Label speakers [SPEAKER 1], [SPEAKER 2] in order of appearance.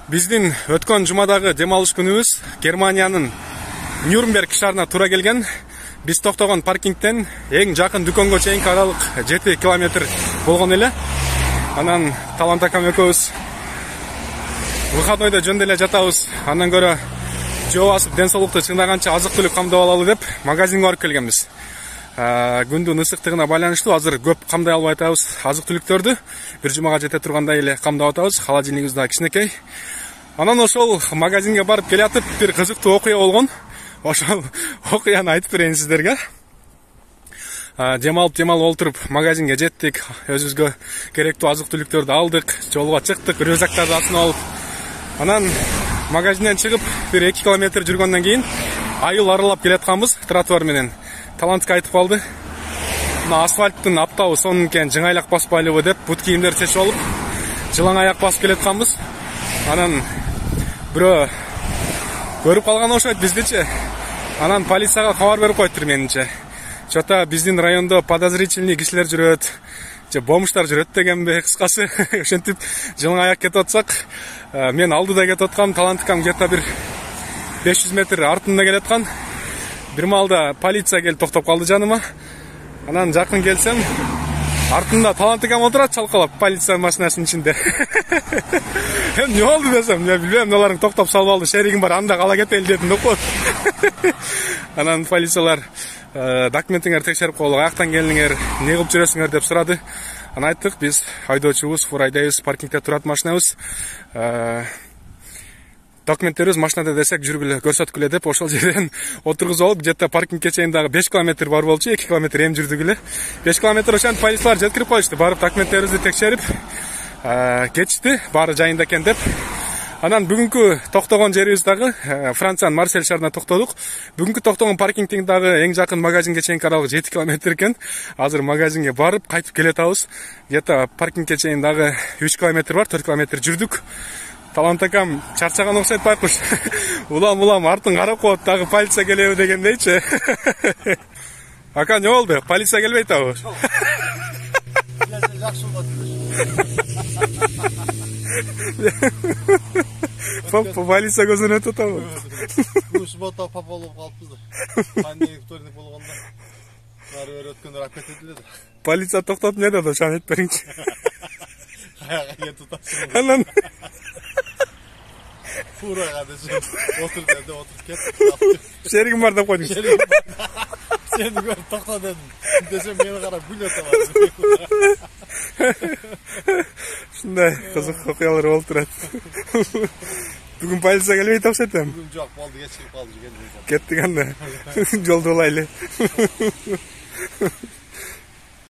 [SPEAKER 1] Биздин өткөн жумадагы дем алыш күнүбүз Германиянын Нюрнберг шаарына туура келген. Биз токтогон паркингден эң жакын дүкөнгө чейинки аралык 7 километр болгон эле. Анан Талант акам экөөбүз выходнойдо жөн деле жатабыз. Андан көрө жөө басып ден соолукту чыңдаганча азык-түлүк камдап алалы деп магазинге барып келгенбиз. Күндүн ысыктыгына байланыштуу азыр көп камдай албай атабыз. Азык-түлүктөрдү бир жумага жете тургандай эле камдап атабыз. Холодильнигибиз да кичинекей. Анан ошол магазинге барып келатып бир кызыктуу окуя болгон. Ошол окуяны айтып берейин сиздерге. Дем алып олтуруп магазинге жеттик. Өзүбүзгө керектүү азык-түлүктөрдү алдык, жолго чыктык, рюкзактарды астына алып. Анан магазинден чыгып бир 2 километр жүргөндөн кийин айыл аралап келатканбыз тротуар менен. Талантка айтып калды. Мына асфальттын аптабы сонун экен, жыңайлак баспайлыбы деп бут кийимдерди чечип алып, жылаң аяк басып келатканбыз. Анан бирөө көрүп калган окшойт биздичи. Анан полицияга кабар берип коюптур менимче. Чота биздин райондо подозрительный кишилер жүрөт, же бомждар жүрөт дегенби, кыскасы. Ошентип жылаң аяк кетип атсак, мен алдыда кетип аткам, Таланткам где-то бир 500 метр артында келаткан. Бир маалда полиция келип токтоп калды жаныма. Анан жакын келсем, артында Таланткам отурат чалкалап полиция машинасынын ичинде. Не болду десем, мен билбейм, аларың токтоп салып алды, шеригим бар, анда кала кетели дедим деп коет. Анан полициялар документиңерди текшерип коелу, каяктан келдиңер, эмне кылып жүрөсүңөр деп сурады. Анан айттык, биз айдоочубуз, фурайдайбыз, паркингде турат машинабыз. Документтерибиз машинада десек жүргүлө, көрсөткүлө деп ошол жерден отургузуп алып, где-то паркингге чейин дагы 5 километр бар болчу, 2 километр эми жүрдүк эле. 5 километр ошентип полициялар жеткирип коюшту, барып документтерибизди текшерип кетишти, баары жайында экен деп. Анан бүгүнкү токтогон жерибиз дагы Франциянын Марсель шаарына токтодук. Бүгүнкү токтогон паркингдин дагы эң жакын магазинге чейинки аралык 7 километр экен. Азыр магазинге барып кайтып келатабыз. Где-то паркингге чейин дагы 3 километр бар, 4 километр жүрдүк. Талант акам чарчаган окшойт байкуш. Улам артын карап коет, дагы полиция келеби дегендейчи. Ака, эмне болду? Полиция келбей атабы?
[SPEAKER 2] Жакшы болот.
[SPEAKER 1] Полиция көзүнөн өтүп атабы?
[SPEAKER 2] Уш бота пополуп калыппыз да. Кандай вторник болгондо. Бары бир өткөндөр алып кетти да.
[SPEAKER 1] Полиция токтоп эмне деди, ошону айтып бериңчи.
[SPEAKER 2] Каяка кетип атасың?
[SPEAKER 1] Анан
[SPEAKER 2] Фурага десем, отур деди, отуруп кетти.
[SPEAKER 1] Шеригим бар деп койдуң.
[SPEAKER 2] Сени көрүп токто дедим. Десем мени карап күлүп атабы.
[SPEAKER 1] Ушундай кызык окуялар болуп турат. Бүгүн полиция келбейт окшойт эми.
[SPEAKER 2] Бүгүн жок, болду, кечирип калды.
[SPEAKER 1] Кеттик анда. Жолдо болайлы.